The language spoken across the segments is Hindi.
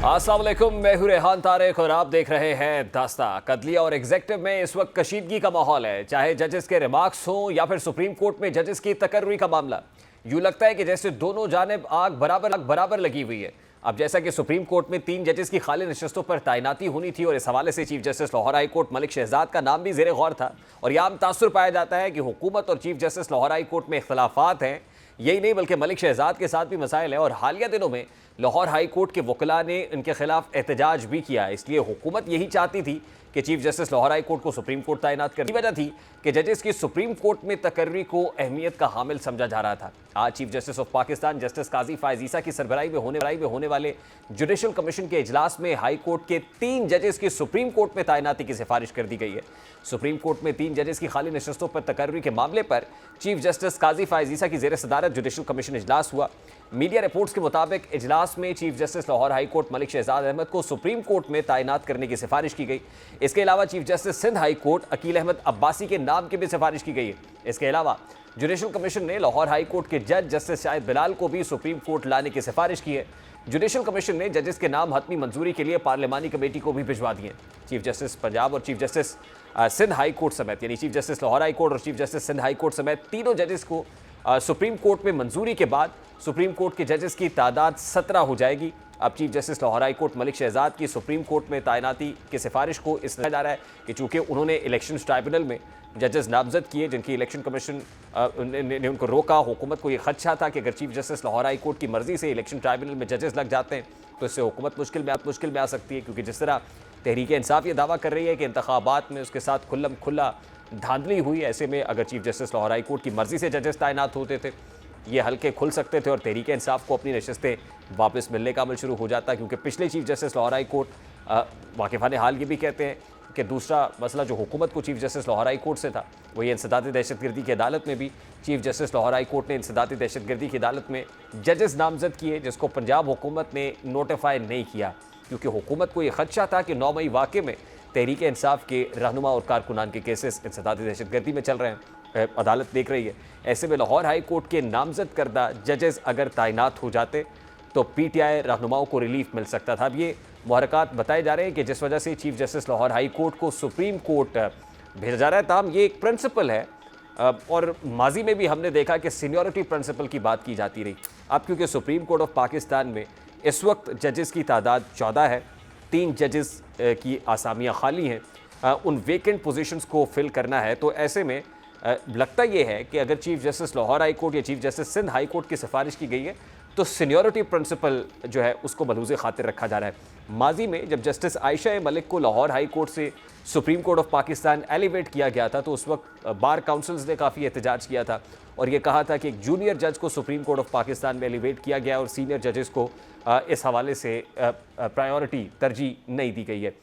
अस्सलाम वालेकुम, मैं हूं रेहान तारिक और आप देख रहे हैं दास्ता। अदलिया और एग्जेक्टिव में इस वक्त कशीदगी का माहौल है, चाहे जजेस के रिमार्क्स हों या फिर सुप्रीम कोर्ट में जजेस की तकर्री का मामला। यूं लगता है कि जैसे दोनों जानिब आग बराबर लगी हुई है। अब जैसा कि सुप्रीम कोर्ट में 3 जजेस की खाली नशस्तों पर तैनाती होनी थी और इस हवाले से chief justice Lahore high court Malik Shahzad का नाम भी ज़ेरे गौर था, और यह आम तासुर पाया जाता है कि हुकूमत और chief justice Lahore high court में इख्तलाफात हैं। यही नहीं बल्कि मलिक शहजाद के साथ भी मसाइल हैं और हालिया दिनों में लाहौर हाई कोर्ट के वकला ने इनके खिलाफ एहतजाज भी किया। इसलिए हुकूमत यही चाहती थी कि chief justice Lahore high court को सुप्रीम कोर्ट तैनात करने की वजह थी कि जजेस की सुप्रीम कोर्ट में तकर्री को अहमियत का हामिल समझा जा रहा था। आज chief justice of Pakistan justice Qazi Faez Isa की सरबराही में होने वाले जुडिशल कमीशन के इजलास में हाई कोर्ट के 3 जजेस की सुप्रीम कोर्ट में तैनाती की सिफारिश कर दी गई है। सुप्रीम कोर्ट में 3 जजेस की खाली नशस्तों पर तकर्री के मामले पर चीफ जस्टिस काजी फायज ईसा की ज़ेर सदारत जुडिशल कमीशन इजलास हुआ। मीडिया रिपोर्ट्स के मुताबिक इजलास में chief justice Lahore high court Malik Shahzad Ahmed को सुप्रीम कोर्ट में तैनात करने की सिफारिश की गई। इसके अलावा chief justice Sindh high court Aqeel Ahmed Abbasi के नाम की भी सिफारिश की गई है। इसके अलावा जुडिशल कमीशन ने लाहौर हाई कोर्ट के जज जस्टिस शाहिद बिलाल को भी सुप्रीम कोर्ट लाने की सिफारिश की है। जुडिशल कमीशन ने जजेस के नाम हतमी मंजूरी के लिए पार्लिमानी कमेटी को भी भिजवा दिए। चीफ जस्टिस पंजाब और chief justice Sindh high court समेत, यानी chief justice Lahore high court और chief justice Sindh high court समेत तीनों जजेस को सुप्रीम कोर्ट में मंजूरी के बाद सुप्रीम कोर्ट के जजेस की तादाद 17 हो जाएगी। अब chief justice Lahore high court Malik Shahzad की सुप्रीम कोर्ट में तैनाती की सिफारिश को इस जा रहा है कि चूंकि उन्होंने इलेक्शन ट्राइब्यूनल में जजेस नामजद किए जिनकी इलेक्शन कमीशन ने उनको रोका। हुकूमत को यह खदशा था कि अगर chief justice Lahore high court की मर्जी से इलेक्शन ट्राइब्यूनल में जजेस लग जाते हैं तो इससे हुकूमत मुश्किल में आ सकती है, क्योंकि जिस तरह तहरीक इंसाफ ये दावा कर रही है कि इंतखाबात में उसके साथ खुला धांधली हुई, ऐसे में अगर chief justice Lahore high court की मर्जी से जजेस तैनात होते थे ये हल्के खुल सकते थे और तहरीक इंसाफ को अपनी नशस्तें वापस मिलने का अमल शुरू हो जाता। क्योंकि पिछले chief justice Lahore high court वाकिफ़ान हाल ये भी कहते हैं कि दूसरा मसला जो हुकूमत को chief justice Lahore high court से था वही इंसदादी दहशतगर्दी की अदालत में भी chief justice Lahore high court ने इंसदादी दहशतगर्दी की अदालत में जजेस नामजद किए, जिसको पंजाब हुकूमत ने नोटिफाई नहीं किया, क्योंकि हुकूमत को यह खदशा था कि 9 मई वाक़े में तहरीक इंसाफ के रहनुमा और कारकुनान के केसेस इंसदादी दहशतगर्दी में चल रहे हैं, अदालत देख रही है। ऐसे में लाहौर हाई कोर्ट के नामजद करदा जजेस अगर तैनात हो जाते तो पीटीआई रहनुमाओं को रिलीफ मिल सकता था। अब ये मुहरकात बताए जा रहे हैं कि जिस वजह से chief justice Lahore high court को सुप्रीम कोर्ट भेजा जा रहा है, ताहम ये एक प्रिंसिपल है और माजी में भी हमने देखा कि सीनियरिटी प्रिंसिपल की बात की जाती रही। अब क्योंकि सुप्रीम कोर्ट ऑफ पाकिस्तान में इस वक्त जजेस की तादाद 14 है, 3 जजेस की आसामियाँ खाली हैं, उन वेकेंट पोजीशंस को फिल करना है, तो ऐसे में लगता यह है कि अगर chief justice Lahore high court या chief justice Sindh high court की सिफारिश की गई है तो सीनियरिटी प्रिंसिपल जो है उसको मलूज़े खातिर रखा जा रहा है। माजी में जब जस्टिस आयशा मलिक को लाहौर हाई कोर्ट से supreme court of Pakistan elevate किया गया था तो उस वक्त बार काउंसिल्स ने काफ़ी एहतजाज किया था और ये कहा था कि एक जूनियर जज को सुप्रीम कोर्ट ऑफ पाकिस्तान में एलिवेट किया गया और सीनियर जजेस को इस हवाले से प्रायोरिटी तरजीह नहीं दी गई है।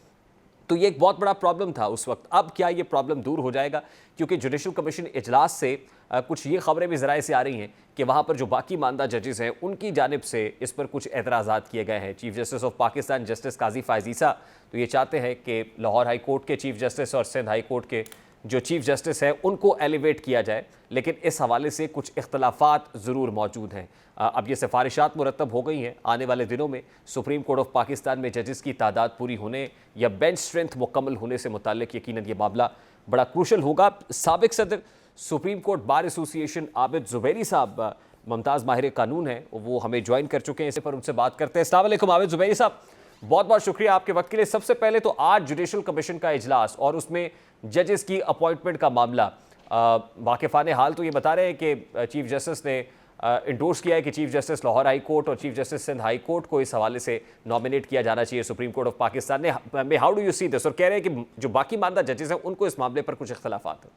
तो ये एक बहुत बड़ा प्रॉब्लम था उस वक्त। अब क्या ये प्रॉब्लम दूर हो जाएगा? क्योंकि जुडिशल कमीशन इजलास से कुछ ये खबरें भी ज़राए से आ रही हैं कि वहाँ पर जो बाकी मानदा जजेस हैं उनकी जानिब से इस पर कुछ एतराज़ात किए गए हैं। Chief justice of Pakistan justice Qazi Faez Isa तो ये चाहते हैं कि लाहौर हाई कोर्ट के चीफ जस्टिस और सिंध हाई कोर्ट के जो चीफ जस्टिस हैं उनको एलिवेट किया जाए, लेकिन इस हवाले से कुछ इख्तलाफात ज़रूर मौजूद हैं। अब ये सिफारिशात मुरतब हो गई हैं। आने वाले दिनों में सुप्रीम कोर्ट ऑफ पाकिस्तान में जजेस की तादाद पूरी होने या बेंच स्ट्रेंथ मुकम्मल होने से मुताल्लिक यकीनन ये मामला बड़ा क्रूशल होगा। साबिक सदर supreme court bar association Abid Zubairi साहब मुमताज़ माहिर कानून हैं, वो हमें ज्वाइन कर चुके हैं, इस पर उनसे बात करते हैं। अस्सलाम वालेकुम आबिद ज़ुबैरी साहब, बहुत बहुत शुक्रिया आपके वक्त के लिए। सबसे पहले तो आज जुडिशल कमीशन का इजलास और उसमें जजेस की अपॉइंटमेंट का मामला, वाकिफ़ान हाल तो ये बता रहे हैं कि चीफ जस्टिस ने इंडोर्स किया है कि chief justice Lahore high court और chief justice Sindh high court को इस हवाले से नॉमिनेट किया जाना चाहिए सुप्रीम कोर्ट ऑफ पाकिस्तान ने। How do you see this? और कह रहे हैं कि जो बाकी मानदा जजेस हैं उनको इस मामले पर कुछ इख्तलाफात हैं।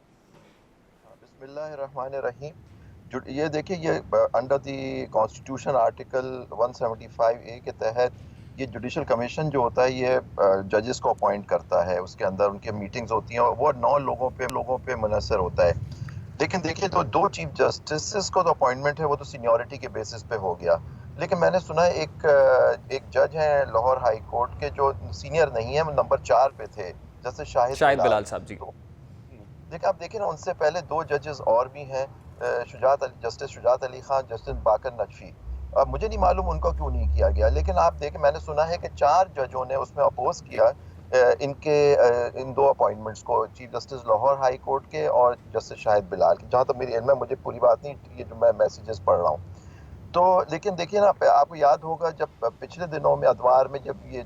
बिस्मिल्लाहिर्रहमानिर्रहीम। ये देखिए, ये under the constitution article 175A के तहत ये जुडिशल कमीशन जो होता है ये जजेस को अपॉइंट करता है, उसके अंदर उनके मीटिंग्स होती हैं और वो 9 लोगों पे मुनहसर होता है। लेकिन देखिए, तो 2 चीफ जस्टिस को तो अपॉइंटमेंट है वो तो सीनियरिटी के बेसिस पे हो गया, लेकिन मैंने सुना है एक जज हैं लाहौर हाई कोर्ट के जो सीनियर नहीं है, नंबर 4 पे थे, जैसे शाहिद बिलाल साहब जी। देखिए, आप देखिए ना, उनसे पहले 2 जजेस और भी हैं, जस्टिस शुजात अली खान, जस्टिस बाकर नकवी। मुझे नहीं मालूम उनको क्यों नहीं किया गया, लेकिन आप देखें मैंने सुना है कि 4 जजों ने उसमें अपोज किया इन 2 अपॉइंटमेंट्स को, chief justice Lahore high court के और जस्टिस शाहिद बिलाल की। जहाँ तक मेरी इल्म है, मुझे पूरी बात नहीं, ये जो मैं मैसेजेस पढ़ रहा हूँ। तो लेकिन देखिए ना, आपको याद होगा जब पिछले दिनों में अदवार में जब ये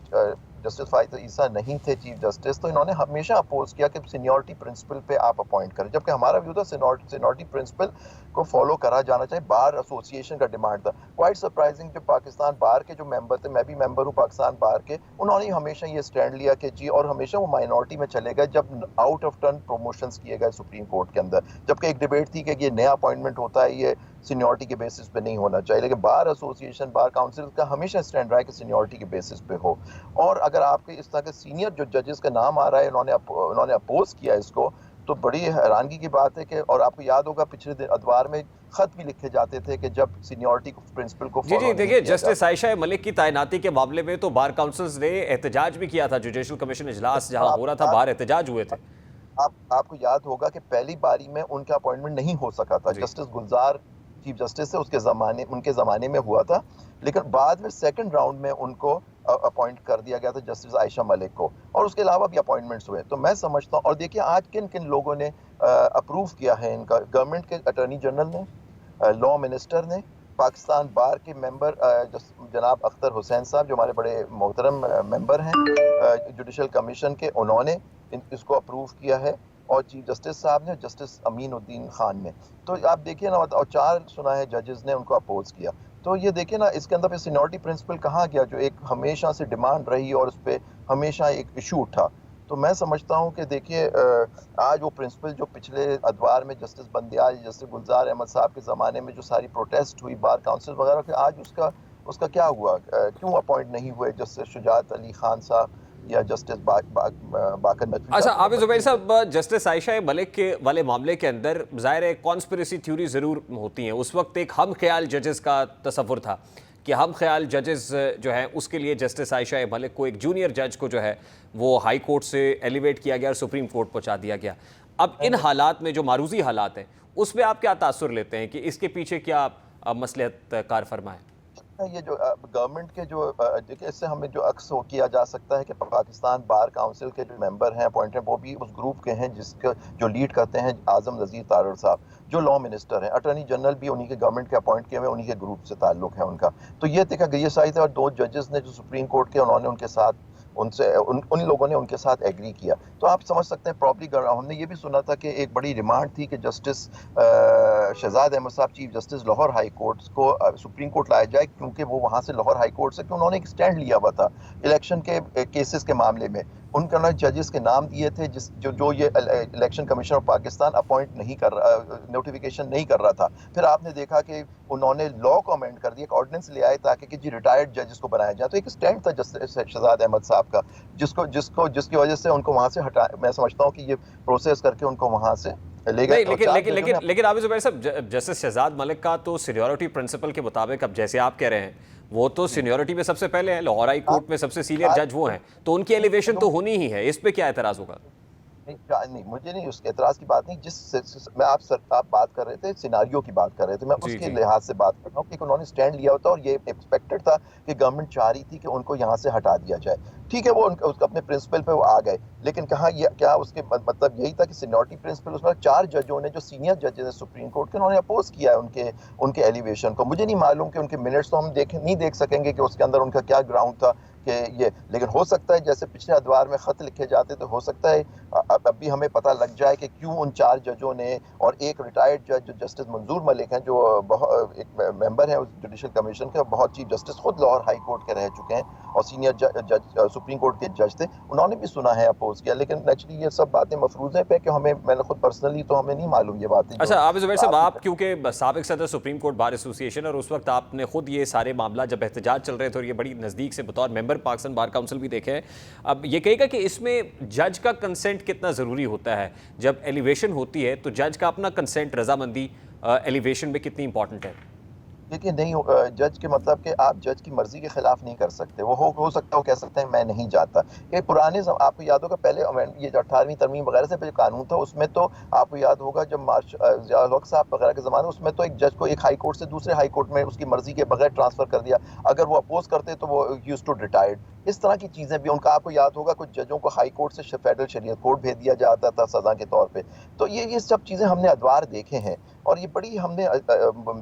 जस्टिस फाइज ईसा नहीं थे चीफ जस्टिस, तो इन्होंने हमेशा अपोज किया कि सीनियरिटी प्रिंसिपल पे आप अपॉइंट करें, जबकि हमारा व्यू था सीनियरिटी प्रिंसिपल को फॉलो करा जाना चाहिए। बार एसोसिएशन का डिमांड था। क्वाइट सरप्राइजिंग, जो पाकिस्तान बार के जो मेंबर थे, मैं भी मेंबर हूँ पाकिस्तान बार के, उन्होंने हमेशा ये स्टैंड लिया कि जी, और हमेशा वो माइनॉरिटी में चले गए जब आउट ऑफ टर्न प्रमोशंस किए गए सुप्रीम कोर्ट के अंदर, जबकि एक डिबेट थी कि ये नया अपॉइंटमेंट होता है, ये सीनियरिटी के बेसिस पे नहीं होना चाहिए, लेकिन बार एसोसिएशन बार काउंसिल का हमेशा स्टैंड रहा है कि सीनियरिटी के बेसिस पे हो। और अगर आपके इस तरह के सीनियर जो जजेस का नाम आ रहा है, उन्होंने अपोज किया इसको, तो बड़ी हैरानगी की बात है कि, और आपको याद होगा पिछले दिन अखबार में खत भी लिखे जाते थे कि जब सीनियरिटी प्रिंसिपल को जी देखिए, जस्टिस आयशा मलिक की तैनाती के मामले में तो बार काउंसिल्स ने एहतजाज भी किया था। जुडिशल कमीशन इजलास जहां हो रहा था, बाहर एहतजाज हुए थे। आपको याद होगा कि पहली बारी में उनका अपॉइंटमेंट नहीं हो सका था। जस्टिस गुलजार चीफ जस्टिस से उनके ज़माने में हुआ था, लेकिन बाद में सेकंड राउंड में उनको अपॉइंट कर दिया गया था जस्टिस आयशा मलिक को, और उसके अलावा भी अपॉइंटमेंट्स हुए। तो मैं समझता हूँ, और देखिए आज किन किन लोगों ने अप्रूव किया है इनका, गवर्नमेंट के अटॉर्नी जनरल ने, लॉ मिनिस्टर ने, पाकिस्तान बार के मेंबर जनाब अख्तर हुसैन साहब जो हमारे बड़े मोहतरम मेंबर हैं जुडिशल कमीशन के, उन्होंने इसको अप्रूव किया है, और चीफ जस्टिस साहब ने, जस्टिस अमीन उद्दीन खान ने। तो आप देखिए ना, और 4 सुना है जजेस ने उनको अपोज किया। तो ये देखिए ना, इसके अंदर फिर सीनियरिटी प्रिंसिपल कहाँ गया, जो एक हमेशा से डिमांड रही और उस पर हमेशा एक इशू उठा। तो मैं समझता हूँ कि देखिए आज वो प्रिंसिपल जो पिछले अदवार में जस्टिस बंदियाल, जस्टिस गुलजार अहमद साहब के ज़माने में जो सारी प्रोटेस्ट हुई बार काउंसिल वगैरह के, आज उसका क्या हुआ, क्यों अपॉइंट नहीं हुए जस्टिस शुजात अली खान साहब या जस्टिस बाकर नकवी। अच्छा आबिद ज़ुबैर साहब, जस्टिस आयशा मलिक के वाले मामले के अंदर ज़ाहिर है कॉन्स्पिरेसी थ्योरी ज़रूर होती हैं। उस वक्त एक हम ख्याल जजेस का तसव्वुर था कि हम ख्याल जजेस जो है उसके लिए जस्टिस आयशा मलिक को, एक जूनियर जज को जो है वो हाई कोर्ट से एलिवेट किया गया और सुप्रीम कोर्ट पहुंचा दिया गया। अब इन हालात में जो मारूजी हालात हैं उसमें आप क्या तासुर लेते हैं कि इसके पीछे क्या मसलहत कार फरमा है? ये जो गवर्नमेंट के जो देखिए, इससे हमें जो अक्स हो किया जा सकता है कि पाकिस्तान बार काउंसिल के जो मेंबर हैं अपॉइंटेड, वो भी उस ग्रुप के हैं जिसके जो लीड करते हैं आजम नज़ीर तारड़ साहब, जो लॉ मिनिस्टर हैं। अटॉर्नी जनरल भी उन्हीं के गवर्नमेंट के अपॉइंट किए हुए, उन्हीं के ग्रुप से ताल्लुक है उनका। तो ये देखा गया शायद, और 2 जजेस ने जो सुप्रीम कोर्ट के, उन्होंने उनके साथ उन लोगों ने उनके साथ एग्री किया। तो आप समझ सकते हैं प्रॉब्ली, हमने ये भी सुना था कि एक बड़ी डिमांड थी कि जस्टिस शहजाद अहमद साहब chief justice Lahore high court को सुप्रीम कोर्ट लाया जाए, क्योंकि वो वहाँ से लाहौर हाई कोर्ट से, कि उन्होंने एक स्टैंड लिया हुआ था इलेक्शन के केसेस के मामले में। उन्होंने जजेस के नाम दिए थे जो ये election commission of Pakistan appoint नहीं कर रहा, नोटिफिकेशन नहीं कर रहा था। फिर आपने देखा कि उन्होंने लॉ को अमेंड कर दिया, एक ऑर्डिनेंस ले आए ताकि कि जी रिटायर्ड जजेस को बनाया जाए। तो एक स्टैंड था जस्टिस शहजाद अहमद साहब का, जिसकी वजह से उनको वहाँ से हटा, मैं समझता हूँ कि ये प्रोसेस करके उनको वहाँ से ले गए। लेकिन आबिद ज़ुबैर साहब, जस्टिस शहजाद मलिक का तो सीनियरिटी प्रिंसिपल के मुताबिक, अब जैसे आप कह रहे हैं, वो तो सीनियरिटी में सबसे पहले है, लाहौर हाई कोर्ट में सबसे सीनियर जज वो हैं, तो उनकी एलिवेशन तो होनी ही है। इस पे क्या एतराज़ होगा? नहीं, मुझे नहीं, उसके एतराज़ की बात नहीं। मैं आप बात कर रहे थे, सिनारियो की बात कर रहे थे, मैं उसके लिहाज से बात कर रहा हूँ कि उन्होंने स्टैंड लिया होता, और ये एक्सपेक्टेड था कि गवर्नमेंट चाह रही थी कि उनको यहाँ से हटा दिया जाए। ठीक है, वो अपने प्रिंसिपल पे वो आ गए, लेकिन क्या उसके मतलब यही था कि सीनियरिटी प्रिंसिपल, उसमें 4 जजों ने, जो सीनियर जजेस हैं सुप्रीम कोर्ट के, उन्होंने अपोज किया है उनके एलिवेशन को। मुझे नहीं मालूम कि उनके मिनट्स तो हम नहीं देख सकेंगे कि उसके अंदर उनका क्या ग्राउंड था कि ये, लेकिन हो सकता है जैसे पिछले अदवार में खत लिखे जाते, तो हो सकता है अब भी हमें पता लग जाए कि क्यों उन 4 जजों ने, और एक रिटायर्ड जज जो जस्टिस मंजूर मलिक हैं, जो एक मेंबर हैं उस जुडिशल कमीशन के, बहुत चीफ जस्टिस खुद लाहौर हाई कोर्ट के रह चुके हैं और सीनियर जज सुप्रीम कोर्ट के जज थे, उन्होंने भी सुना है, अपोज किया। लेकिन नेचुरली ये सब बातें मफरूज़ पे कि मैंने खुद पर्सनली तो हमें नहीं मालूम ये बातें। अच्छा आबिद ज़ुबैर साहब, आप क्योंकि साबिक सदर सुप्रीम कोर्ट बार एसोसिएशन, और उस वक्त आपने खुद ये सारे मामला जब एहतजाज चल रहे थे और ये बड़ी नज़दीक से बतौर मेंबर पाकिस्तान बार काउंसिल भी देखे हैं, अब ये कहेगा कि इसमें जज का कंसेंट कितना ज़रूरी होता है? जब एलिवेशन होती है तो जज का अपना कंसेंट, रजामंदी एलिवेशन में कितनी इंपॉर्टेंट है? देखिए नहीं, जज के मतलब कि आप जज की मर्जी के खिलाफ नहीं कर सकते। वो हो सकता है वो कह सकते हैं मैं नहीं जाता। ये पुराने आपको याद होगा पहले ये जो 18वीं तरमीम वगैरह से पहले कानून था, उसमें तो आपको याद होगा जब ज़ियाउल हक साहब वगैरह के ज़माने, उसमें तो एक जज को एक हाई कोर्ट से दूसरे हाई कोर्ट में उसकी मर्जी के बगैर ट्रांसफर कर दिया। अगर वो अपोज करते तो वो यूज टू रिटायर्ड। इस तरह की चीज़ें भी उनका आपको याद होगा, कुछ जजों को हाई कोर्ट से फेडरल शरीयत कोर्ट भेज दिया जाता था सज़ा के तौर पे। तो ये सब चीज़ें हमने अदवार देखे हैं, और ये बड़ी हमने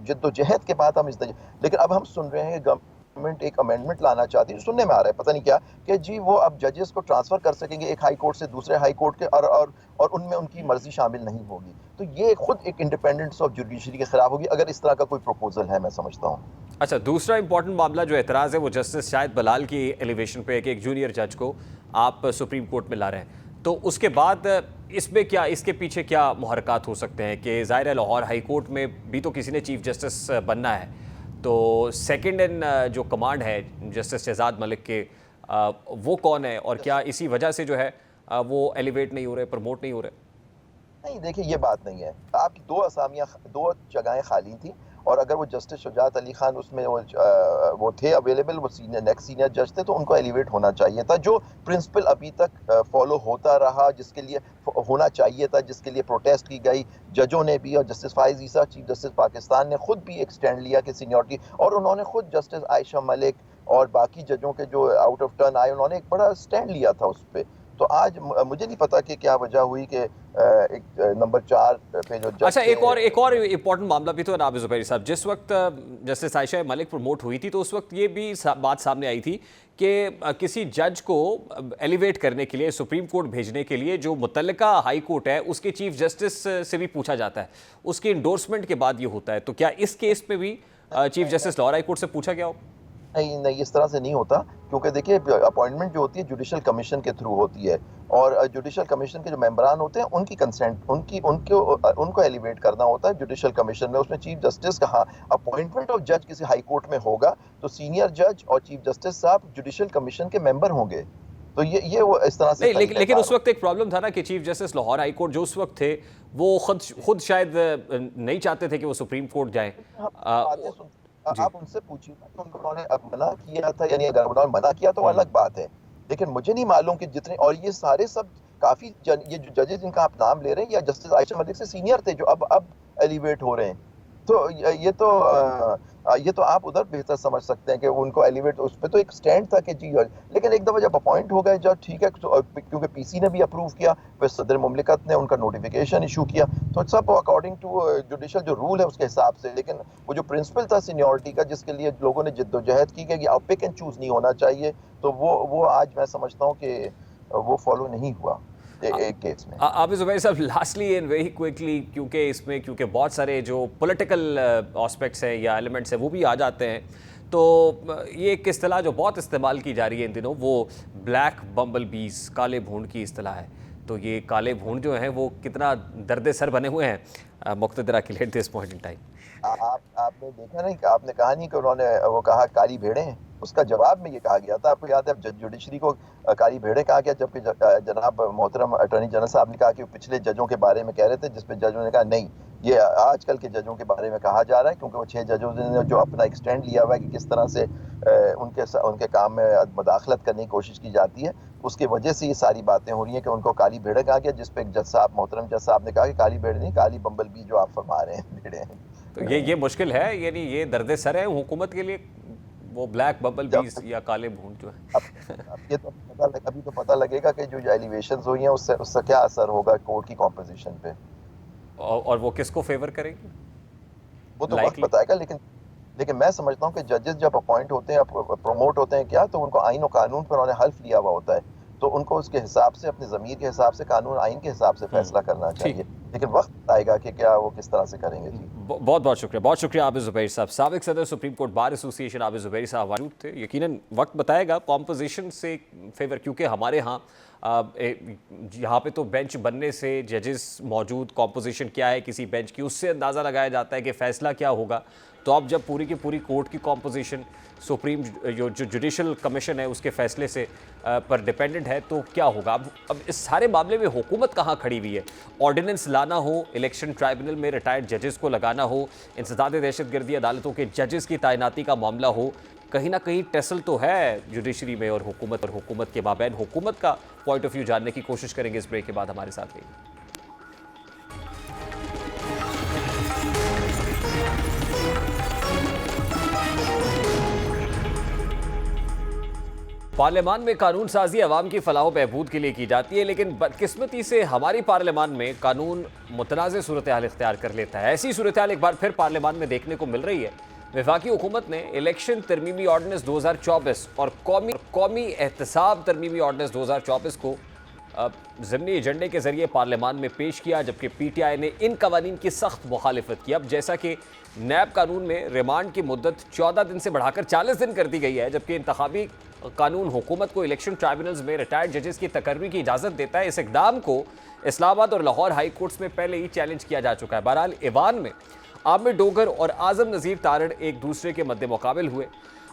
जद्दोजहद के बाद हम लेकिन अब हम सुन रहे हैं गवर्नमेंट एक अमेंडमेंट लाना चाहती है, सुनने में आ रहा है पता नहीं क्या, कि जी वो अब जजेस को ट्रांसफर कर सकेंगे एक हाई कोर्ट से दूसरे हाई कोर्ट के, और उनमें उनकी मर्जी शामिल नहीं होगी। तो ये खुद एक इंडिपेंडेंस ऑफ जुडिशरी के खिलाफ होगी अगर इस तरह का कोई प्रपोजल है, मैं समझता हूँ। अच्छा, दूसरा इंपॉर्टेंट मामला जो एतराज़ है वो जस्टिस शाहिद बलाल की एलिवेशन पे है कि एक जूनियर जज को आप सुप्रीम कोर्ट में ला रहे हैं। तो उसके बाद इसमें क्या, इसके पीछे क्या मुहरकात हो सकते हैं कि ज़ाहिर है लाहौर हाई कोर्ट में भी तो किसी ने चीफ जस्टिस बनना है, तो सेकंड इन जो कमांड है जस्टिस शहजाद मलिक के, वो कौन है, और क्या इसी वजह से जो है वो एलिवेट नहीं हो रहे, प्रमोट नहीं हो रहे? नहीं, देखिए ये बात नहीं है। आपकी 2 असामियाँ 2 जगहें खाली थी, और अगर वो जस्टिस शुजात अली खान उसमें वो थे अवेलेबल, वो नेक्स्ट सीनियर जज थे, तो उनको एलिवेट होना चाहिए था। जो प्रिंसिपल अभी तक फॉलो होता रहा, जिसके लिए होना चाहिए था, जिसके लिए प्रोटेस्ट की गई, जजों ने भी, और जस्टिस फाइज ईसा चीफ जस्टिस पाकिस्तान ने खुद भी एक स्टैंड लिया कि सीनियरिटी, और उन्होंने खुद जस्टिस आयशा मलिक और बाकी जजों के जो आउट ऑफ टर्न आए, उन्होंने एक बड़ा स्टैंड लिया था उस पे। तो आज मुझे नहीं पता कि क्या वजह हुई कि एक नंबर 4 पे जो जज अच्छा, थे। एक और इम्पोर्टेंट मामला भी तो नाबिल ज़ुबैरी साहब, जिस वक्त जस्टिस आयशा मलिक प्रमोट हुई थी तो उस वक्त ये भी बात सामने आई थी कि किसी जज को एलिवेट करने के लिए, सुप्रीम कोर्ट भेजने के लिए, जो मुतल्लिका हाई कोर्ट है उसके चीफ जस्टिस से भी पूछा जाता है, उसके इंडोर्समेंट के बाद ये होता है। तो क्या इस केस में भी chief justice Lahore high court से पूछा गया हो? नहीं, नहीं, इस तरह से नहीं होता, क्योंकि देखिए अपॉइंटमेंट जो होती है जुडिशल कमीशन के थ्रू होती है, और जुडिशल कमीशन के जो मेंबरान होते हैं उनकी कंसेंट, उनको एलिवेट करना होता है जुडिशल कमीशन में। उसमें चीफ जस्टिस का, हाँ, अपॉइंटमेंट ऑफ जज किसी हाई कोर्ट में होगा तो सीनियर जज और चीफ जस्टिस साहब जुडिशल कमीशन के मेंबर होंगे। तो ये वो इस तरह से नहीं, लेकिन उस तरीक़ाकार वक्त एक प्रॉब्लम था ना कि chief justice Lahore high court जो उस वक्त थे वो खुद शायद नहीं चाहते थे कि वो सुप्रीम कोर्ट जाएं। हम बातें जी। आप उनसे पूछिए ना कि उन्होंने अब मना किया था, यानी अगर उन्होंने मना किया तो अलग बात है। लेकिन मुझे नहीं मालूम कि जितने, और ये सारे सब काफ़ी ये जो जजेस जिनका आप नाम ले रहे हैं, या जस्टिस आयशा मलिक से सीनियर थे जो अब एलिवेट हो रहे हैं। तो ये तो आप उधर बेहतर समझ सकते हैं कि उनको एलिवेट, उस पे तो एक स्टैंड था कि जी, लेकिन एक दफ़ा जब अपॉइंट हो गए जब ठीक है, तो क्योंकि पीसी ने भी अप्रूव किया, फिर सदर मुमलिकत ने उनका नोटिफिकेशन इशू किया, तो सब अकॉर्डिंग टू जुडिशल जो रूल है उसके हिसाब से। लेकिन वो जो प्रिंसिपल था सीनियरिटी का, जिसके लिए लोगों ने जिद्दोजहद की कि आप पिक एंड चूज नहीं होना चाहिए, तो वो आज मैं समझता हूँ कि वो फॉलो नहीं हुआ एक केस में। आबिद ज़ुबैर साहब, लास्टली एंड वेरी क्विकली, क्योंकि बहुत सारे जो पॉलिटिकल एस्पेक्ट्स हैं या एलिमेंट्स हैं वो भी आ जाते हैं, तो ये एक इस्तिलाह जो बहुत इस्तेमाल की जा रही है इन दिनों, वो ब्लैक बम्बल बीज, काले भूंड की इस्तिलाह है। तो ये काले भूंड जो हैं वो कितना दर्द सर बने हुए हैं मुक़्तदरा के लिए दिस पॉइंट इन टाइम। आपने देखा नहीं कि आपने कहा नहीं कि उन्होंने वो कहा काली भेड़ें हैं, उसका जवाब में ये कहा गया था, आपको याद है जुडिशरी को काली भेड़ें कहा गया, जबकि जनाब मोहतरम अटॉर्नी जनरल साहब ने कहा कि वो पिछले जजों के बारे में कह रहे थे, जिसपे जजों ने कहा नहीं, ये आजकल के जजों के बारे में कहा जा रहा है, क्योंकि वो 6 जजों ने जो अपना एक स्टैंड लिया हुआ है कि किस तरह से उनके काम में मदाखलत करने की कोशिश की जाती है, उसकी वजह से ये सारी बातें हो रही हैं कि उनको काली भेड़ें कहा गया, जिसपे एक जज साहब, मोहतरम जज साहब ने कहा कि काली भेड़ नहीं, काली बम्बल बी जो आप फरमा रहे हैं भेड़ें हैं। तो ये मुश्किल है, यानी ये दर्द सर है हुकूमत के लिए, वो ब्लैक बबल जब बीज या काले भूंड जो अब है। अब ये तो अभी तो पता लगेगा कि जो एलिवेशंस हुई हैं उससे क्या असर होगा कोर्ट की कॉम्पोजिशन पे। और वो किसको फेवर करेगी वो तो वक्त लाइकली? बताएगा, लेकिन लेकिन मैं समझता हूँ कि जजेस जब अपॉइंट होते हैं, प्रमोट होते हैं क्या, तो उनको आइन और कानून पर उन्होंने हल्फ लिया हुआ होता है, तो उनको उसके हिसाब से, अपने ज़मीर के हिसाब से, कानून आइन के हिसाब से फैसला करना ठीक। चाहिए। लेकिन वक्त बताएगा कि क्या वो किस तरह से करेंगे। जी, बहुत बहुत शुक्रिया आबिद ज़ुबैर साहब। साबिक सदर supreme court bar association Abid Zubair साहब मौजूद थे। यकीनन वक्त बताएगा कॉम्पोजिशन से फेवर, क्योंकि हमारे यहाँ यहाँ पे तो बेंच बनने से जजेस मौजूद, कॉम्पोजिशन क्या है किसी बेंच की, उससे अंदाज़ा लगाया जाता है कि फ़ैसला क्या होगा। तो अब जब पूरी की पूरी कोर्ट की कॉम्पोजिशन सुप्रीम जो जुडिशल कमीशन है उसके फैसले से पर डिपेंडेंट है, तो क्या होगा? अब इस सारे मामले में हुकूमत कहाँ खड़ी हुई है? ऑर्डिनेंस लाना हो, इलेक्शन ट्राइब्यूनल में रिटायर्ड जजेस को लगाना हो, इंसदाद दहशतगर्दी अदालतों के जजेस की तैनाती का मामला हो, कहीं ना कहीं टेसल तो है जुडिशरी में और हुकूमत के माबैन। हुकूमत का पॉइंट ऑफ व्यू जानने की कोशिश करेंगे इस ब्रेक के बाद। हमारे साथ रहिए। पार्लियामान में कानून साजी अवाम की फलाह बहबूद के लिए की जाती है, लेकिन बदकिस्मती से हमारी पार्लियामान में कानून मुतनाज़ सूरत हाल इख्तियार कर लेता है। ऐसी सूरत हाल एक बार फिर पार्लियामान में देखने को मिल रही है। वफाकी हुकूमत ने इलेक्शन तरमीमी ऑर्डिनेंस 2024 और कौमी एहतसाब तरमीमी ऑर्डिनेंस 2024 को ज़िमनी एजेंडे के जरिए पार्लियामान में पेश किया, जबकि PTI ने इन कवानीन की सख्त मुखालिफत की। अब जैसा कि नैब कानून में रिमांड की मुद्दत 14 दिन से बढ़ाकर 40 दिन कर दी गई है, जबकि इंतखाबी कानून हुकूमत को इलेक्शन ट्राइब्यूनल्स में रिटायर्ड जजेस की तकर्री की इजाज़त देता है। इस इकदाम को इस्लामाबाद और लाहौर हाई कोर्ट्स में पहले ही चैलेंज किया जा चुका है। बहरहाल ईवान में आमिर डोगर और आजम नज़ीर तारड़ एक दूसरे के मद्दे मुकाबिल हुए।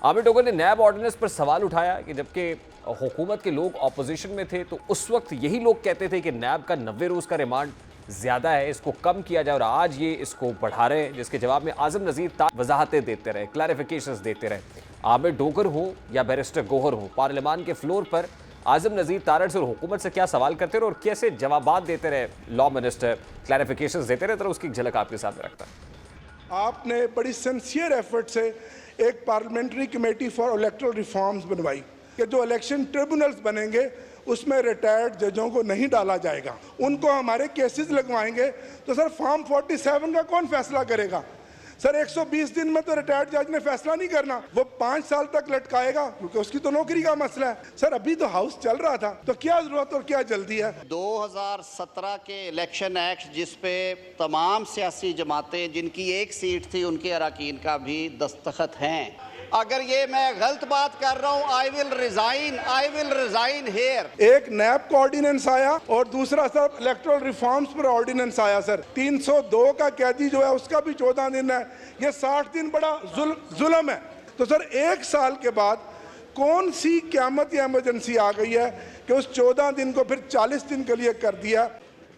आमिर डोगर ने नैब ऑर्डिनेंस पर सवाल उठाया कि जबकि हुकूमत के लोग अपोजिशन में थे तो उस वक्त यही लोग कहते थे कि नैब का 90 रोज़ का रिमांड ज़्यादा है, इसको कम किया जाए, और आज ये इसको बढ़ा रहे हैं, जिसके जवाब में आजम नज़ीर वजाहतें देते रहे, क्लैरिफिकेशंस देते रहे। आमिर डोगर हो या बैरिस्टर गोहर हो, पार्लियामान के फ्लोर पर आजम नज़ीर तारड़ से और हुकूमत से क्या सवाल करते रहे और कैसे जवाबात देते रहे लॉ मिनिस्टर, क्लैरिफिकेशंस देते रहे, तो उसकी एक झलक आपके सामने रखता है। आपने बड़ी सिंसियर एफर्ट से एक parliamentary committee for electoral reforms बनवाई कि जो इलेक्शन ट्रिब्यूनल्स बनेंगे उसमें रिटायर्ड जजों को नहीं डाला जाएगा, उनको हमारे केसेस लगवाएंगे। तो सर फॉर्म 47 का कौन फैसला करेगा? सर 120 दिन में तो रिटायर्ड जज ने फैसला नहीं करना, वो 5 साल तक लटकाएगा, क्योंकि उसकी तो नौकरी का मसला है। सर अभी तो हाउस चल रहा था, तो क्या जरूरत और क्या जल्दी है? 2017 के इलेक्शन एक्ट जिस पे तमाम सियासी जमातें जिनकी एक सीट थी उनके अरकान का भी दस्तखत हैं। अगर ये मैं गलत बात कर रहा हूँ, आई विल रिजाइन हियर। एक नैब का ऑर्डिनेंस आया और दूसरा सर इलेक्टोरल रिफॉर्म्स पर ऑर्डिनेंस आया। सर 302 का कैदी जो है उसका भी 14 दिन है, ये 60 दिन बड़ा जुल्म है। तो सर 1 साल के बाद कौन सी क़यामत या इमरजेंसी आ गई है कि उस 14 दिन को फिर 40 दिन के लिए कर दिया?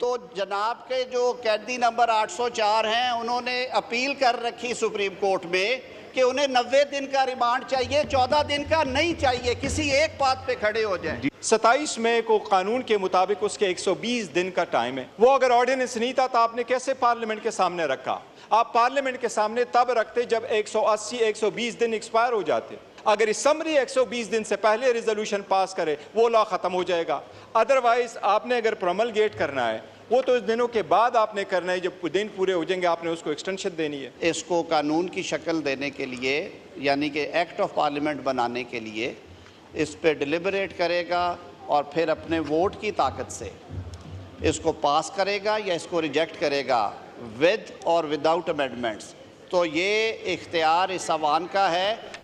तो जनाब के जो कैदी नंबर 804 हैं उन्होंने अपील कर रखी सुप्रीम कोर्ट में कि उन्हें 90 दिन का रिमांड चाहिए, 14 दिन का नहीं चाहिए, किसी एक बात पे खड़े हो जाएं। 27 मई को कानून के मुताबिक उसके 120 दिन का टाइम है। वो अगर ऑर्डिनेंस नहीं था तो आपने कैसे पार्लियामेंट के सामने रखा? आप पार्लियामेंट के सामने तब रखते जब 180-120 दिन एक्सपायर हो जाते। अगर इसम्बली 120 दिन से पहले रिजोल्यूशन पास करे वो लॉ खत्म हो जाएगा। अदरवाइज आपने अगर प्रोमलगेट करना है वो तो इस दिनों के बाद आपने करना है, जब दिन पूरे हो जाएंगे आपने उसको एक्सटेंशन देनी है। इसको कानून की शक्ल देने के लिए, यानी कि एक्ट ऑफ पार्लियामेंट बनाने के लिए इस पे डिलिबरेट करेगा और फिर अपने वोट की ताकत से इसको पास करेगा या इसको रिजेक्ट करेगा विद और विदाउट अमेंडमेंट्स। तो ये इख्तियार इस अवान का है।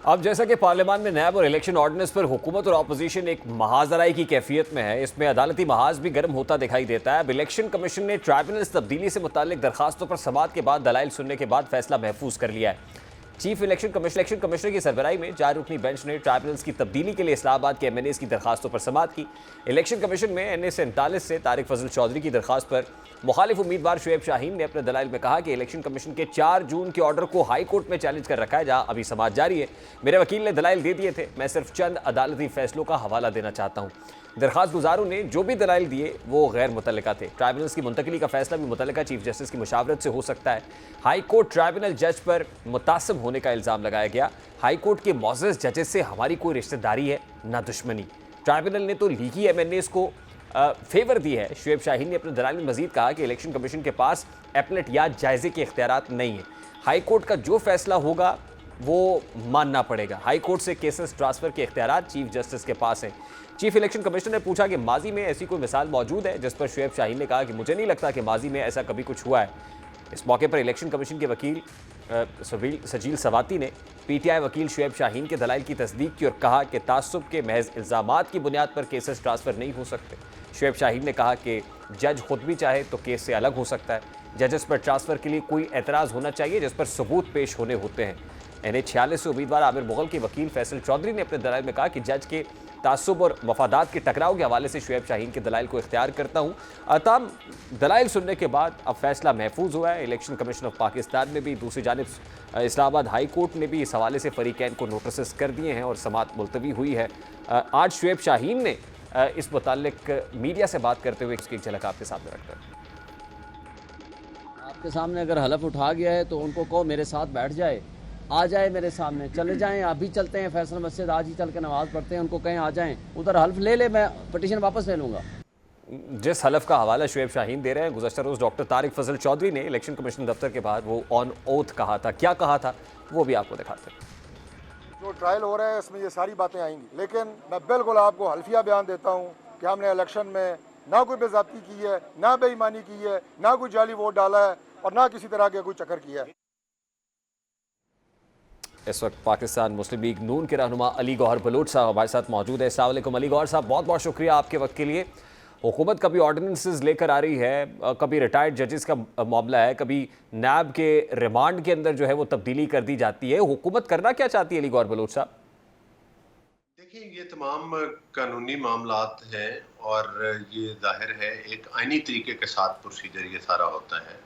अब जैसा कि पार्लियामान में नैब और इलेक्शन ऑर्डिनेंस पर हुकूमत और अपोजिशन एक महाजराई की कैफियत में है, इसमें अदालती महाज भी गर्म होता दिखाई देता है। अब इलेक्शन कमीशन ने ट्राइब्यूनल्स तब्दीली से मुतालिक दरखास्तों पर समाअत के बाद दलाइल सुनने के बाद फैसला महफूज कर लिया है। चीफ इलेक्शन कमिश्नर की सरबराही में 4 रुकनी बेंच ने ट्राइब्यूनल्स की तब्दीली के लिए इस्लामाबाद के MNAs की दरखास्तों पर समाअत की। इलेक्शन कमीशन में NA 47 से तारिक फजल चौधरी की दरखास्त पर मुखालिफ उम्मीदवार शुएब शाहीन ने अपने दलाइल में कहा कि इलेक्शन कमीशन के 4 जून के ऑर्डर को हाई कोर्ट में चैलेंज कर रखा है, जहां अभी समाअत जारी है। मेरे वकील ने दलाइल दे दिए थे, मैं सिर्फ चंद अदालती फैसलों का हवाला देना चाहता हूँ। दरखास्त गुजारों ने जो भी दलाइल दिए वो गैर मुतल्लिका थे। ट्राइब्यूनल्स की मुंतकली का फैसला भी मुतल्लिका चीफ जस्टिस की मुशावरत से हो सकता है। हाई कोर्ट ट्राइब्यूनल जज पर मुतासिब होने का इल्ज़ाम लगाया गया। हाई कोर्ट के मौजूद जजेस से हमारी कोई रिश्तेदारी है ना दुश्मनी। ट्राइब्यूनल ने तो लीगी MNAs को फेवर दी है। शुएब शाहीन ने अपने दलाइल में मजीद कहा कि इलेक्शन कमीशन के पास एपलेट या जायजे के इख्तियारात नहीं है। हाई कोर्ट का जो फैसला होगा वो मानना पड़ेगा। हाई कोर्ट से केसेस ट्रांसफर के इख्तियारात चीफ जस्टिस के पास हैं। चीफ इलेक्शन कमिश्नर ने पूछा कि माजी में ऐसी कोई मिसाल मौजूद है, जिस पर शुएब शाहीन ने कहा कि मुझे नहीं लगता कि माजी में ऐसा कभी कुछ हुआ है। इस मौके पर इलेक्शन कमीशन के वकील सजील सवाती ने PTI वकील शुएब शाहीन के दलाइल की तस्दीक की और कहा कि तासुब के महज इल्ज़ामात की बुनियाद पर केसेस ट्रांसफ़र नहीं हो सकते। शुएब शाहीन ने कहा कि जज खुद भी चाहे तो केस से अलग हो सकता है। जजेस पर ट्रांसफर के लिए कोई एतराज़ होना चाहिए जिस पर सबूत पेश होने होते हैं। NH46 से उम्मीदवार आमिर मुगल के वकील फैसल चौधरी ने अपने दलाइल में कहा कि जज के तासुब और मफादात के टकराव के हवाले से शुएब शाहीन के दलाइल को इख्तियार करता हूँ। तमाम दलाइल सुनने के बाद अब फैसला महफूज हुआ है। इलेक्शन कमीशन ऑफ पाकिस्तान में भी दूसरी जानिब इस्लामाबाद हाई कोर्ट ने भी इस हवाले से फरीकैन को नोटिस कर दिए हैं और समाअत मुलतवी हुई है। आज शुएब शाहीन ने इस मुताल्लिक मीडिया से बात करते हुए इसकी एक झलक आपके सामने रखकर, आपके सामने अगर हलफ उठा गया है तो उनको कहो मेरे साथ बैठ जाए, आ जाए मेरे सामने, चले जाएं, अभी चलते हैं फैसल मस्जिद, आज ही चल के नमाज़ पढ़ते हैं, उनको कहें आ जाएं, उधर हल्फ ले ले, मैं पिटीशन वापस ले लूँगा। जिस हलफ का हवाला शुएब शाहीन दे रहे हैं, गुज़श्ता रोज़ डॉक्टर तारिक फजल चौधरी ने इलेक्शन कमीशन दफ्तर के बाद वो ऑन ओथ कहा था। क्या कहा था वो भी आपको दिखाते हैं। जो ट्रायल हो रहा है इसमें ये सारी बातें आएंगी, लेकिन मैं बिल्कुल आपको हल्फिया बयान देता हूँ कि हमने इलेक्शन में ना कोई बेज़ाब्ती की है, ना बेईमानी की है, ना कोई जाली वोट डाला है और ना किसी तरह का कोई चक्कर किया है। इस वक्त पाकिस्तान मुस्लिम लीग नून के रहनुमा अली गौहर बलोच साहब हमारे साथ मौजूद है। अस्सलाम वालेकुम अली गौहर साहब, बहुत बहुत शुक्रिया आपके वक्त के लिए। हुकूमत कभी ऑर्डिनेंसेस लेकर आ रही है, कभी रिटायर्ड जजेस का मामला है, कभी नैब के रिमांड के अंदर जो है वो तब्दीली कर दी जाती है। हुकूमत करना क्या चाहती है अली गौहर बलोच साहब? देखिए, ये तमाम कानूनी मामलात हैं और ये जाहिर है एक आईनी तरीके के साथ प्रोसीजर ये सारा होता है।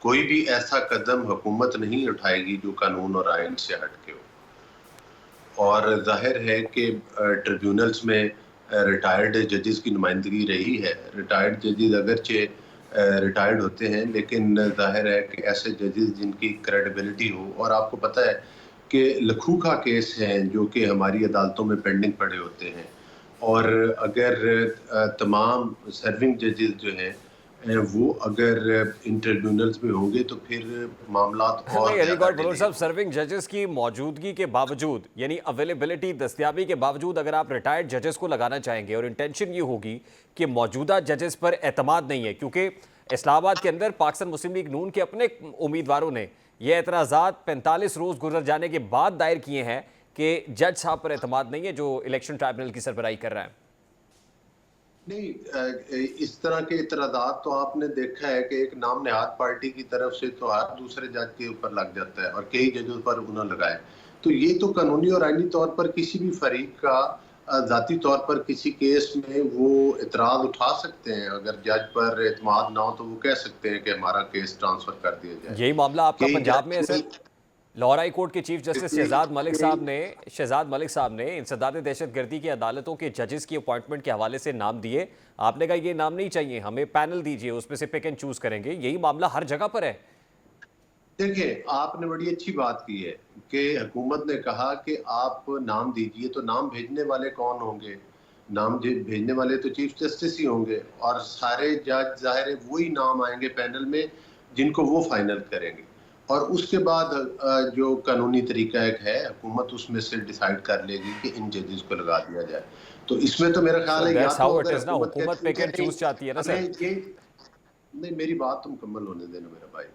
कोई भी ऐसा कदम हुकूमत नहीं उठाएगी जो कानून और आइन से हटके हो। और जाहिर है कि ट्रिब्यूनल्स में रिटायर्ड जजेस की नुमाइंदगी रही है। रिटायर्ड जजेस अगरचे रिटायर्ड होते हैं, लेकिन जाहिर है कि ऐसे जजेस जिनकी क्रेडिबिलिटी हो, और आपको पता है कि लखूखा केस हैं जो कि हमारी अदालतों में पेंडिंग पड़े होते हैं, और अगर तमाम सर्विंग जजेस जो हैं वो अगर इन ट्रिब्यूनल्स में होंगे तो फिर मामलात और अली गौहर बलोच साहब, सर्विंग जजेस की मौजूदगी के बावजूद, यानी अवेलेबिलिटी दस्तयाबी के बावजूद अगर आप रिटायर्ड जजेस को लगाना चाहेंगे और इंटेंशन ये होगी कि मौजूदा जजेस पर एतमाद नहीं है, क्योंकि इस्लामाबाद के अंदर पाकिस्तान मुस्लिम लीग नून के अपने उम्मीदवारों ने ये एतराज़ात 45 रोज़ गुजर जाने के बाद दायर किए हैं कि जज साहब पर एतमाद नहीं है जो इलेक्शन ट्राइब्यूनल की सरबराही कर रहा है। नहीं, इस तरह के इतराज़ात तो आपने देखा है कि एक नाम नहाद पार्टी की तरफ से तो हर दूसरे जज के ऊपर लग जाता है और कई जजों पर उन्होंने लगाए। तो ये तो कानूनी और आईनी तौर पर किसी भी फरीक का ज़ाती तौर पर किसी केस में वो इतराज़ उठा सकते हैं। अगर जज पर एतमाद ना हो तो वो कह सकते हैं कि हमारा केस ट्रांसफ़र कर दिया जाए। यही मामला आपका पंजाब में है सर। लाहौर हाई कोर्ट के चीफ जस्टिस शहजाद मलिक साहब ने इंसदाद दहशतगर्दी की अदालतों के जजेस की अपॉइंटमेंट के हवाले से नाम दिए। आपने कहा ये नाम नहीं चाहिए, हमें पैनल दीजिए, उसमें से पिक एंड चूज करेंगे। यही मामला हर जगह पर है। देखिए, आपने बड़ी अच्छी बात की है कि हुकूमत ने कहा कि आप नाम दीजिए, तो नाम भेजने वाले कौन होंगे? नाम भेजने वाले तो चीफ जस्टिस ही होंगे, और सारे जज जाहिर है वही नाम आएंगे पैनल में जिनको वो फाइनल करेंगे, और उसके बाद जो कानूनी तरीका एक है हुकूमत उसमें से डिसाइड कर लेगी कि इन जजेस को लगा दिया जाए। तो इसमें तो मेरा ख्याल है या तो हुकूमत पिक एंड चूज चाहती है ना सर। नहीं, मेरी बात तो मुकम्मल होने देना मेरा भाई,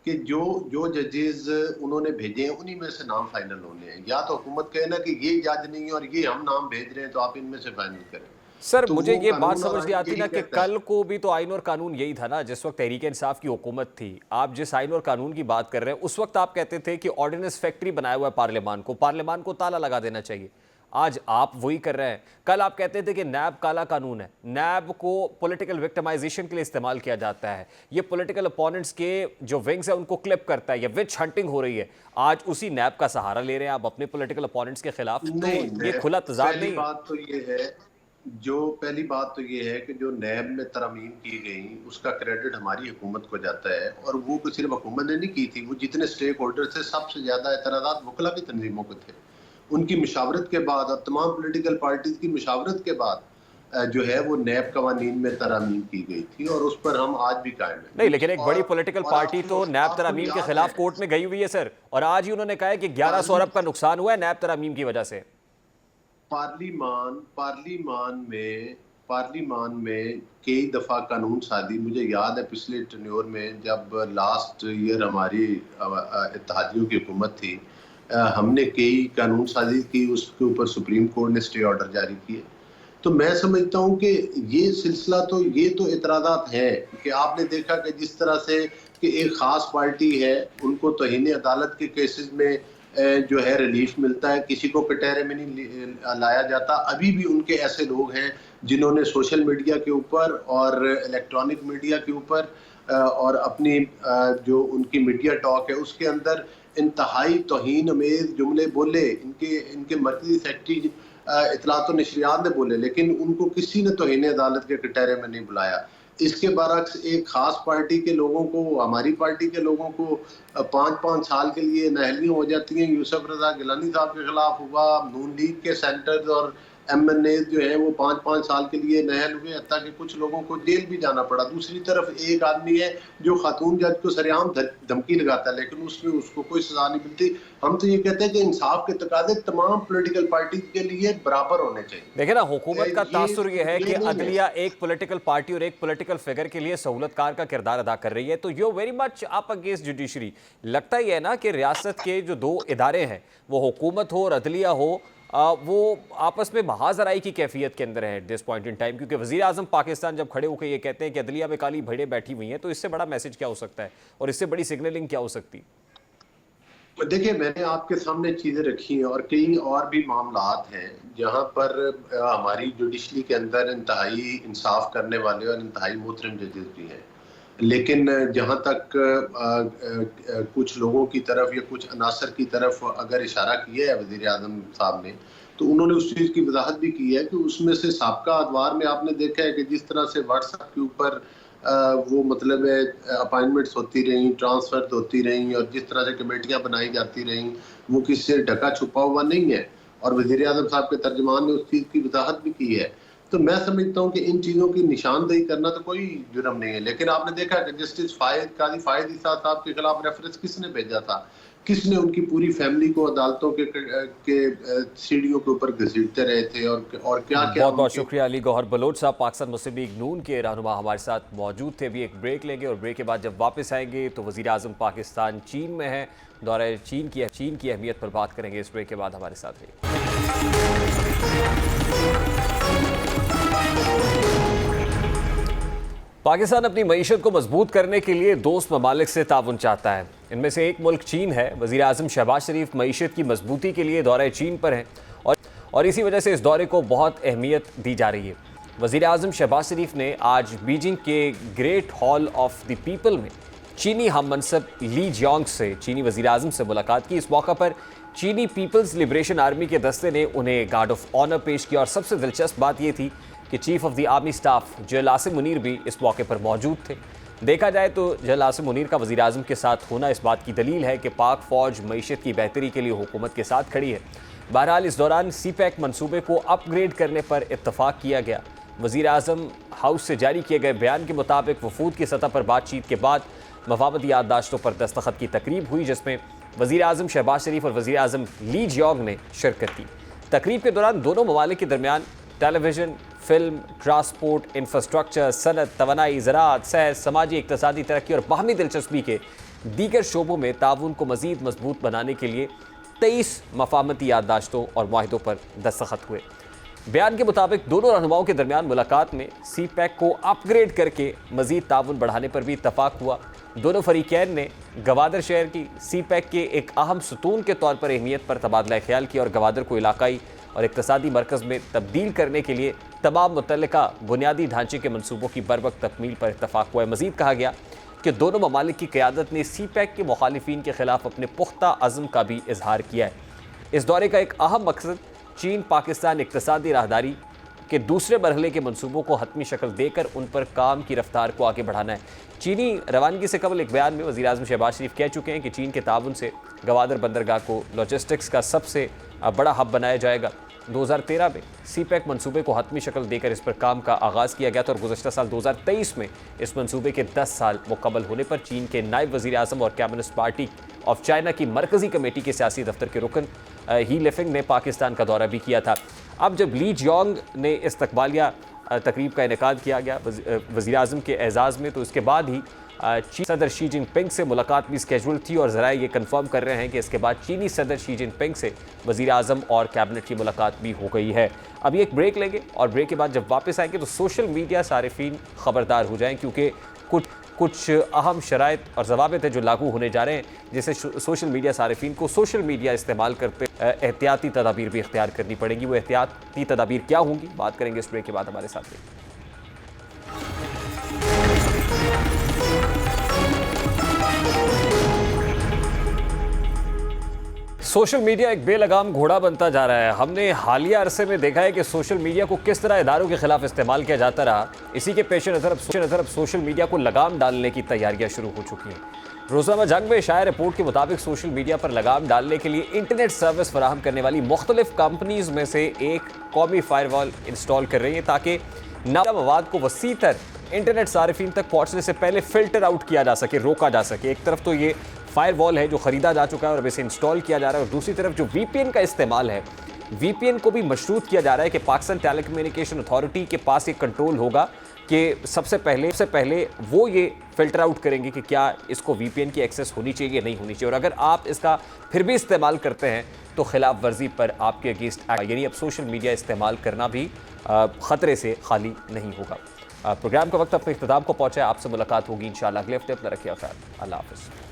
कि जो जजेस उन्होंने भेजे हैं उन्हीं में से नाम फाइनल होने हैं। या तो हुकूमत कहे ना कि ये जज नहीं है और ये हम नाम भेज रहे हैं तो आप इनमें से फाइनल करें। सर तो मुझे ये बात समझ नहीं आती ना कि कल को भी तो आइन और कानून यही था ना, जिस वक्त तहरीक इंसाफ की हुकूमत थी। आप जिस आइन और कानून की बात कर रहे हैं उस वक्त आप कहते थे कि ऑर्डिनेंस फैक्ट्री बनाया हुआ है पार्लियामान को ताला लगा देना चाहिए। आज आप वही कर रहे हैं। कल आप कहते थे कि नैब काला कानून है, नैब को पॉलिटिकल विक्टिमाइजेशन के लिए इस्तेमाल किया जाता है, ये पॉलिटिकल अपोनेंट्स के जो विंग्स है उनको क्लिप करता है, ये विच हंटिंग हो रही है। आज उसी नैब का सहारा ले रहे हैं आप अपने पॉलिटिकल अपोनेंट्स के खिलाफ। तो ये खुला तजाद नहीं। पहली बात तो ये है कि जो नैब में तरमीम की गई उसका क्रेडिट हमारी हुकूमत को जाता है, और वो सिर्फ हुकूमत ने नहीं की थी, वो जितने स्टेक होल्डर थे सबसे ज्यादा एतराज़ात वकला की तंजीमों को थे। उनकी मशावरत के बाद और तमाम पॉलिटिकल पार्टीज की मशावरत के बाद जो है वो नैब कवानीन में तरमीम की गई थी, और उस पर हम आज भी कायम हैं। नहीं, लेकिन एक बड़ी पॉलिटिकल पार्टी तो नैब तरमीम के खिलाफ कोर्ट में गई हुई है सर, और आज ही उन्होंने कहा है कि 1100 अरब का नुकसान हुआ है नैब तरमीम की वजह से। पार्लियामान में कई दफ़ा कानून साजी, मुझे याद है पिछले टर्न्योर में जब लास्ट ईयर हमारी इत्तेहादियों की हुकूमत थी, हमने कई कानून साजी की, उसके ऊपर सुप्रीम कोर्ट ने स्टे ऑर्डर जारी किए। तो मैं समझता हूँ कि ये सिलसिला तो ये तो इतराज़ात हैं कि आपने देखा कि जिस तरह से कि एक ख़ास पार्टी है, उनको तौहीन अदालत के केसेस में जो है रिलीफ मिलता है, किसी को कटहरे में नहीं लाया जाता। अभी भी उनके ऐसे लोग हैं जिन्होंने सोशल मीडिया के ऊपर और इलेक्ट्रॉनिक मीडिया के ऊपर और अपनी जो उनकी मीडिया टॉक है उसके अंदर इंतहाई तौहीन अमेज़ जुमले बोले। इनके मर्कज़ी सेक्रेटरी इत्तलात और नशरियात ने बोले, लेकिन उनको किसी ने तौहीन अदालत के कटहरे में नहीं बुलाया। इसके बरक्स एक ख़ास पार्टी के लोगों को, हमारी पार्टी के लोगों को 5-5 साल के लिए नहलियाँ हो जाती हैं। यूसुफ रज़ा गिलानी साहब के खिलाफ हुआ, नून लीग के सेंटर्स और MNA जो है वो 5-5 साल के लिए नहल हुए, हत्ता कि कुछ लोगों को जेल भी जाना पड़ा। दूसरी तरफ एक आदमी है जो खातून जज को सरेआम धमकी लगाता है, लेकिन उसको कोई सजा नहीं मिलती। हम तो ये कहते हैं कि इंसाफ के तकाज़े तमाम पॉलिटिकल पार्टी के लिए बराबर होने चाहिए। देखिए ना, हुकूमत का तासुर ये है कि अदलिया एक पॉलिटिकल पार्टी और एक पॉलिटिकल फिगर के लिए सहूलतकार का किरदार अदा कर रही है, तो you very much up against judiciary. लगता ही है ना कि रियासत के जो दो इदारे हैं, वो हुकूमत हो और अदलिया हो, वो आपस में महाजराई की कैफियत के अंदर है at this point in time. क्योंकि वज़ीर आज़म पाकिस्तान जब खड़े होकर ये कहते हैं कि अदलिया में काली भेड़ें बैठी हुई हैं, तो इससे बड़ा मैसेज क्या हो सकता है और इससे बड़ी सिग्नलिंग क्या हो सकती है? देखिए, मैंने आपके सामने चीज़ें रखी हैं और कई और भी मामलात हैं जहाँ पर हमारी जुडिशरी के अंदर इंतहाई इंसाफ करने वाले और इंतहाई मोहतरम जजेस भी हैं, लेकिन जहाँ तक कुछ लोगों की तरफ या कुछ अनासर की तरफ अगर इशारा किया है वज़ीर आज़म साहब ने, तो उन्होंने उस चीज़ की वजाहत भी की है कि उसमें से साबका अदवार में आपने देखा है कि जिस तरह से व्हाट्सएप के ऊपर वो मतलब अपॉइंटमेंट्स होती रहीं, ट्रांसफर होती रहीं और जिस तरह से कमेटियाँ बनाई जाती रहीं, वो किसी से ढका छुपा हुआ नहीं है और वज़ीर आज़म साहब के तर्जमान ने उस चीज़ की वजाहत भी की है। तो मैं समझता हूँ कि इन चीज़ों की निशानदेही करना तो कोई जुर्म नहीं है, लेकिन आपने देखा कि जस्टिस काजी फायद ईसा साहब के खिलाफ रेफरेंस किसने भेजा था, किसने उनकी पूरी फैमिली को अदालतों के सीढ़ियों के ऊपर घसीटते रहे थे और क्या क्या। बहुत बहुत शुक्रिया अली गौहर बलोच साहब, पाकिस्तान मुस्लिम लीग नून के रहनुमा हमारे साथ मौजूद थे। अभी एक ब्रेक लेंगे और ब्रेक के बाद जब वापस आएंगे तो वज़ीर आज़म पाकिस्तान चीन में है, दौरे चीन की अहमियत पर बात करेंगे। इस ब्रेक के बाद हमारे साथ रहिए। पाकिस्तान अपनी मईशत को मजबूत करने के लिए दोस्त ममालिक से ताउन चाहता है। इनमें से एक मुल्क चीन है। वज़ीर आज़म शहबाज शरीफ मईशत की मजबूती के लिए दौरे चीन पर हैं और इसी वजह से इस दौरे को बहुत अहमियत दी जा रही है। वज़ीर आज़म शहबाज शरीफ ने आज बीजिंग के great hall of the people में चीनी हम मनसब ली जियांग से चीनी वज़ीर आज़म से मुलाकात की। इस मौका पर चीनी पीपल्स लिबरेशन आर्मी के दस्ते ने उन्हें गार्ड ऑफ ऑनर पेश किया और सबसे दिलचस्प बात यह थी कि chief of the army staff general Asim Munir भी इस मौके पर मौजूद थे। देखा जाए तो जनरल आसिम मुनीर का वज़ीर आज़म के साथ होना इस बात की दलील है कि पाक फ़ौज मईशत की बेहतरी के लिए हुकूमत के साथ खड़ी है। बहरहाल इस दौरान CPEC मनसूबे को अपग्रेड करने पर इत्तफाक किया गया। वज़ीर आज़म हाउस से जारी किए गए बयान के मुताबिक वफूद की सतह पर बातचीत के बाद मफावती याददाश्तों पर दस्तखत की तकरीब हुई, जिसमें वज़ीर आज़म शहबाज शरीफ और वज़ीर आज़म ली जियांग ने शिरकत की। तकरीब के दौरान दोनों ममालिक के दरमियान टेलीविज़न, फिल्म, ट्रांसपोर्ट, इंफ्रास्ट्रक्चर, सनत, तवानाई, ज़राअत, सेहत, समाजी इक़्तिसादी तरक्की और बाहमी दिलचस्पी के दीगर शोबों में ताउन को मज़ीद मजबूत बनाने के लिए 23 मफाहमती याददाश्तों और मुआहिदों पर दस्तखत हुए। बयान के मुताबिक दोनों रहनुमाओं के दरमियान मुलाकात में CPEC को अपग्रेड करके मज़ीद ताउन बढ़ाने पर भी इत्तफाक हुआ। दोनों फरीकैन ने गवादर शहर की CPEC के एक अहम सतून के तौर पर अहमियत पर तबादला ख्याल किया और गवादर को इलाकाई और इक़्तिसादी मरकज़ में तब्दील करने के लिए तमाम मुतल्लिका बुनियादी ढांचे के मनसूबों की बरवक्त तकमील पर इत्तफाक हुआ है। मज़ीद कहा गया कि दोनों ममालिक की क़यादत ने CPEC के मुखालिफिन के ख़िलाफ़ अपने पुख्ता अज़्म का भी इजहार किया है। इस दौरे का एक अहम मकसद चीन पाकिस्तान इक़्तिसादी राहदारी के दूसरे मरहले के मनसूबों को हतमी शक्ल देकर उन पर काम की रफ्तार को आगे बढ़ाना है। चीनी रवानगी से कबल एक बयान में वज़ीर आज़म शहबाज शरीफ कह चुके हैं कि चीन के ताउन से गवादर बंदरगाह को लॉजिस्टिक्स का सबसे बड़ा हब बनाया जाएगा। 2013 में CPEC मनसूबे को हतमी शक्ल देकर इस पर काम का आगाज़ किया गया था और गुज़श्ता साल 2023 में इस मनसूबे के 10 साल मुकम्मल होने पर चीन के नायब वज़ीर आज़म और कम्युनिस्ट पार्टी ऑफ चाइना की मरकज़ी कमेटी के सियासी दफ्तर के रुकन ही लिफिंग ने पाकिस्तान का दौरा भी किया था। अब जब ली जियांग ने इस्तकबालिया तकरीब का इनेकाद किया गया वज़ीर आज़म के एजाज़ में, तो इसके बाद ही सदर शी जिनपिंग से मुलाकात भी स्केजूल थी और ज़राए ये कंफर्म कर रहे हैं कि इसके बाद चीनी सदर शी जिनपिंग से वज़ीर आज़म और कैबिनेट की मुलाकात भी हो गई है। अभी एक ब्रेक लेंगे और ब्रेक के बाद जब वापस आएंगे तो सोशल मीडिया सारिफीन ख़बरदार हो जाएं, क्योंकि कुछ अहम शराइत और ज़वाबित है जो लागू होने जा रहे हैं, जिससे सोशल मीडिया सारिफीन को सोशल मीडिया इस्तेमाल करते एहतियाती तदाबीर भी इख्तियार करनी पड़ेगी। वो एहतियाती तदाबीर क्या होंगी, बात करेंगे इस ब्रेक के बाद। हमारे साथ रहिए। सोशल मीडिया एक बेलगाम घोड़ा बनता जा रहा है। हमने हालिया अरसे में देखा है कि सोशल मीडिया को किस तरह इदारों के खिलाफ इस्तेमाल किया जाता रहा। इसी के पेश नज़र अब सोशल मीडिया को लगाम डालने की तैयारियां शुरू हो चुकी हैं। रोज़नामा जंग में शाया रिपोर्ट के मुताबिक सोशल मीडिया पर लगाम डालने के लिए इंटरनेट सर्विस फराहम करने वाली मुख्तलिफ कंपनीज में से एक कौमी फायरवॉल इंस्टॉल कर रही है ताकि नाजायज़ मवाद को वसीतर इंटरनेट सारिफीन तक पहुँचने से पहले फ़िल्टर आउट किया जा सके, रोका जा सके। एक तरफ तो ये फायरवॉल है जो ख़रीदा जा चुका है और अब इसे इंस्टॉल किया जा रहा है, और दूसरी तरफ जो VPN का इस्तेमाल है, VPN को भी मशरूत किया जा रहा है कि पाकिस्तान टेलीकम्युनिकेशन अथॉरिटी के पास एक कंट्रोल होगा कि सबसे पहले वो ये फ़िल्टर आउट करेंगे कि क्या इसको VPN की एक्सेस होनी चाहिए या नहीं होनी चाहिए, और अगर आप इसका फिर भी इस्तेमाल करते हैं तो खिलाफ वर्जी पर आपके अगेंस्ट यानी अब सोशल मीडिया इस्तेमाल करना भी ख़तरे से खाली नहीं होगा। प्रोग्राम का वक्त अपने इख्तिताम को पहुँचा है। आपसे मुलाकात होगी इंशाअल्लाह अगले हफ्ते। अपना रखिए ख्याल। अल्लाह हाफ़िज़।